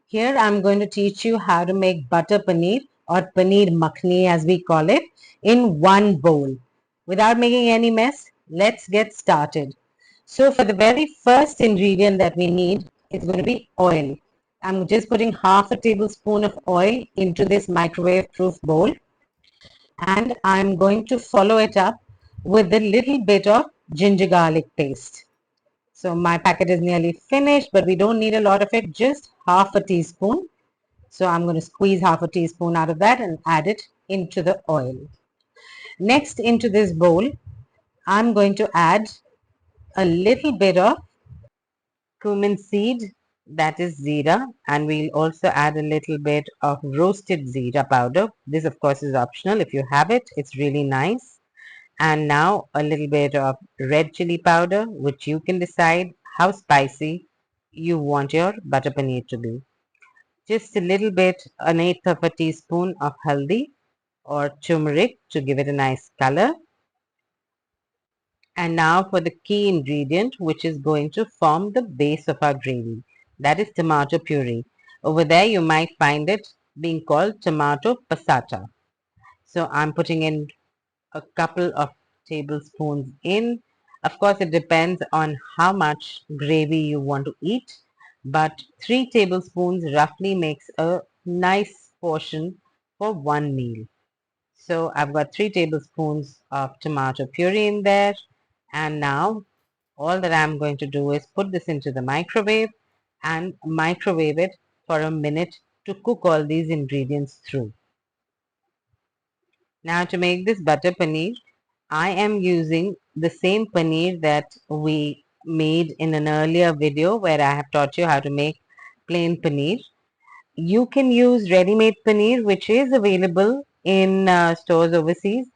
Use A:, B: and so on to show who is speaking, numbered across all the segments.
A: Here I'm going to teach you how to make butter paneer or paneer makhni as we call it in one bowl. Without making any mess, let's get started. So for the very first ingredient that we need is going to be oil. I'm just putting half a tablespoon of oil into this microwave proof bowl, and I'm going to follow it up with a little bit of ginger garlic paste. So my packet is nearly finished, but we don't need a lot of it, just half a teaspoon. So I'm going to squeeze half a teaspoon out of that and add it into the oil. Next, into this bowl, I'm going to add a little bit of cumin seed, that is zira, and we'll also add a little bit of roasted zira powder. This of course is optional. If you have it, it's really nice. And now a little bit of red chili powder, which you can decide how spicy you want your butter paneer to be. Just a little bit, an eighth of a teaspoon of haldi or turmeric to give it a nice color. And now for the key ingredient, which is going to form the base of our gravy. That is tomato puree. Over there, you might find it being called tomato passata. So I'm putting in a couple of tablespoons in. Of course, it depends on how much gravy you want to eat, but 3 tablespoons roughly makes a nice portion for one meal. So I've got 3 tablespoons of tomato puree in there. And now all that I'm going to do is put this into the microwave and microwave it for a minute to cook all these ingredients through. Now to make this butter paneer, I am using the same paneer that we made in an earlier video where I have taught you how to make plain paneer. You can use ready-made paneer, which is available in stores overseas.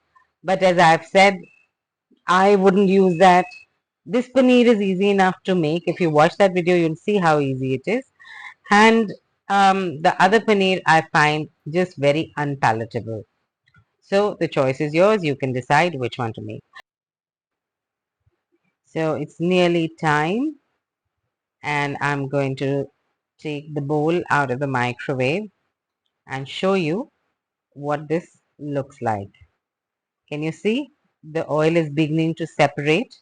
A: But as I've said, I wouldn't use that. This paneer is easy enough to make. If you watch that video, you'll see how easy it is. And the other paneer I find just very unpalatable. So the choice is yours. You can decide which one to make. So it's nearly time, and I'm going to take the bowl out of the microwave and show you what this looks like. Can you see? The oil is beginning to separate.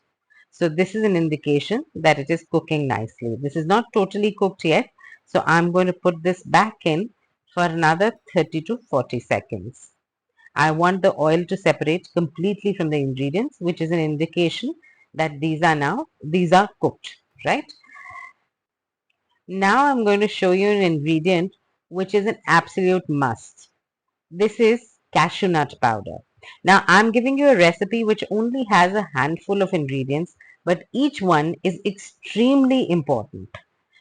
A: So this is an indication that it is cooking nicely. This is not totally cooked yet. So I'm going to put this back in for another 30 to 40 seconds. I want the oil to separate completely from the ingredients, which is an indication that these are cooked, right? Now I'm going to show you an ingredient which is an absolute must. This is cashew nut powder. Now I'm giving you a recipe which only has a handful of ingredients, but each one is extremely important.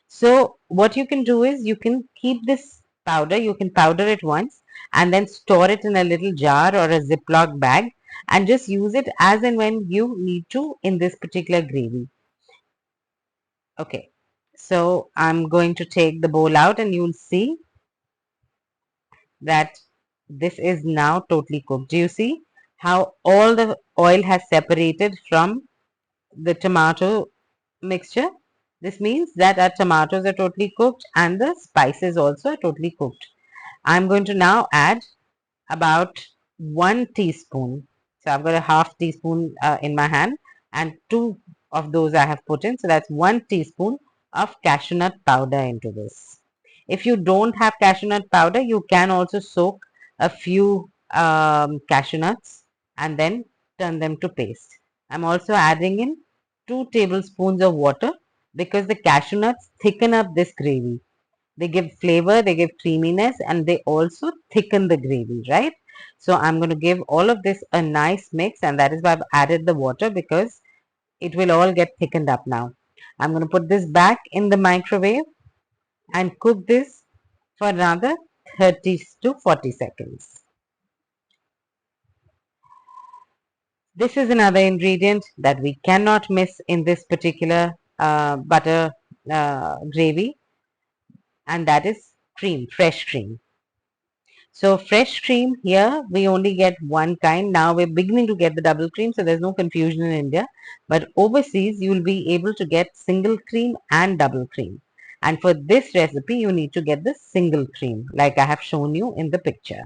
A: So what you can do is you can keep this powder, you can powder it once and then store it in a little jar or a Ziploc bag and just use it as and when you need to in this particular gravy. Okay, so I'm going to take the bowl out and you'll see that this is now totally cooked. Do you see how all the oil has separated from the tomato mixture? This means that our tomatoes are totally cooked and the spices also are totally cooked. I'm going to now add about 1 teaspoon. So I've got a half teaspoon in my hand and 2 of those I have put in. So that's 1 teaspoon of cashew nut powder into this. If you don't have cashew nut powder, you can also soak a few cashew nuts and then turn them to paste. I'm also adding in 2 tablespoons of water because the cashew nuts thicken up this gravy. They give flavor, they give creaminess, and they also thicken the gravy, right? So I'm going to give all of this a nice mix, and that is why I've added the water because it will all get thickened up now. I'm going to put this back in the microwave and cook this for another 30 to 40 seconds. This is another ingredient that we cannot miss in this particular butter gravy, and that is cream, fresh cream. So fresh cream here, we only get one kind. Now we're beginning to get the double cream, so there's no confusion in India. But overseas, you'll be able to get single cream and double cream. And for this recipe, you need to get the single cream, like I have shown you in the picture,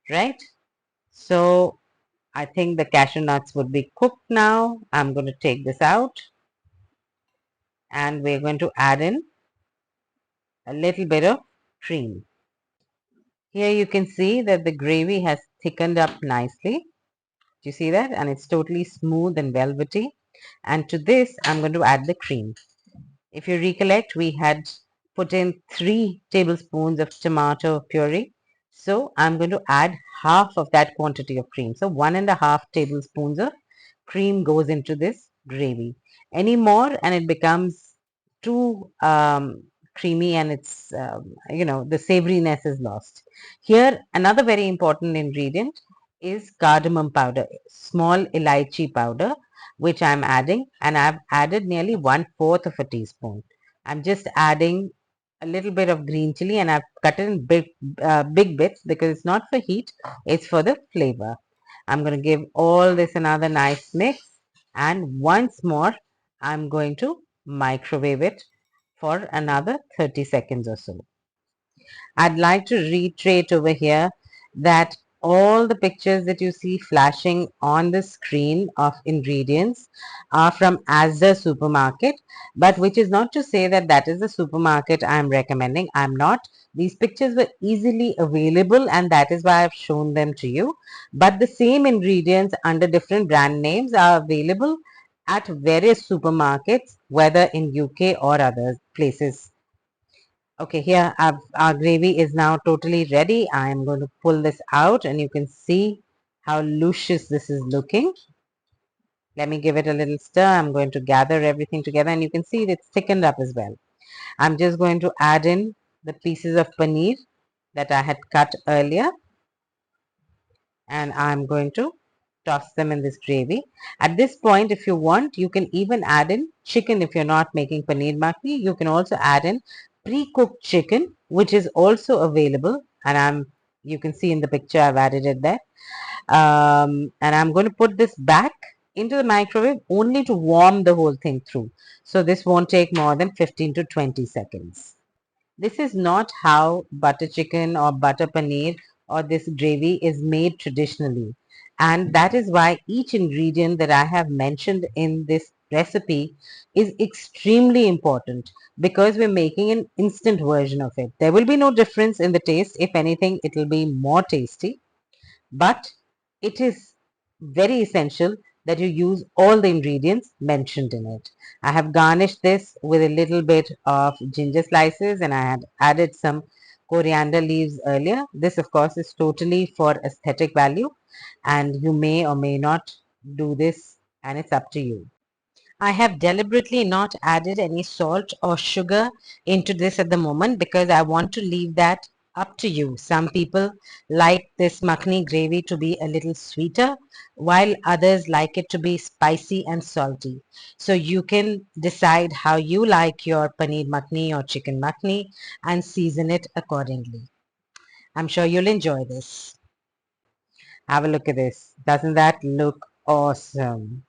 A: right? So I think the cashew nuts would be cooked now. I'm going to take this out and we're going to add in a little bit of cream. Here you can see that the gravy has thickened up nicely. Do you see that? And it's totally smooth and velvety. And to this, I'm going to add the cream. If you recollect, we had put in 3 tablespoons of tomato puree. So I'm going to add half of that quantity of cream. So 1.5 tablespoons of cream goes into this gravy. Any more and it becomes too creamy and it's, the savoriness is lost. Here, another very important ingredient is cardamom powder, small elaichi powder, which I'm adding, and I've added nearly 1/4 of a teaspoon. I'm just adding a little bit of green chili and I've cut it in big bits because it's not for heat, it's for the flavor. I'm going to give all this another nice mix, and once more I'm going to microwave it for another 30 seconds or so. I'd like to reiterate over here that all the pictures that you see flashing on the screen of ingredients are from Asda supermarket, but which is not to say that that is the supermarket I'm recommending. I'm not. These pictures were easily available and that is why I've shown them to you. But the same ingredients under different brand names are available at various supermarkets, whether in UK or other places. Okay, here our gravy is now totally ready. I am going to pull this out and you can see how luscious this is looking. Let me give it a little stir. I'm going to gather everything together and you can see it's thickened up as well. I'm just going to add in the pieces of paneer that I had cut earlier and I'm going to toss them in this gravy. At this point, if you want, you can even add in chicken. If you're not making paneer makhni, you can also add in pre-cooked chicken, which is also available. And you can see in the picture, I've added it there. And I'm going to put this back into the microwave only to warm the whole thing through. So this won't take more than 15 to 20 seconds. This is not how butter chicken or butter paneer or this gravy is made traditionally. And that is why each ingredient that I have mentioned in this recipe is extremely important because we're making an instant version of it. There will be no difference in the taste. If anything, it will be more tasty. But it is very essential that you use all the ingredients mentioned in it. I have garnished this with a little bit of ginger slices and I had added some coriander leaves earlier. This of course is totally for aesthetic value and you may or may not do this and it's up to you. I have deliberately not added any salt or sugar into this at the moment because I want to leave that up to you. Some people like this makhni gravy to be a little sweeter, while others like it to be spicy and salty. So you can decide how you like your paneer makhni or chicken makhni and season it accordingly. I'm sure you'll enjoy this. Have a look at this. Doesn't that look awesome?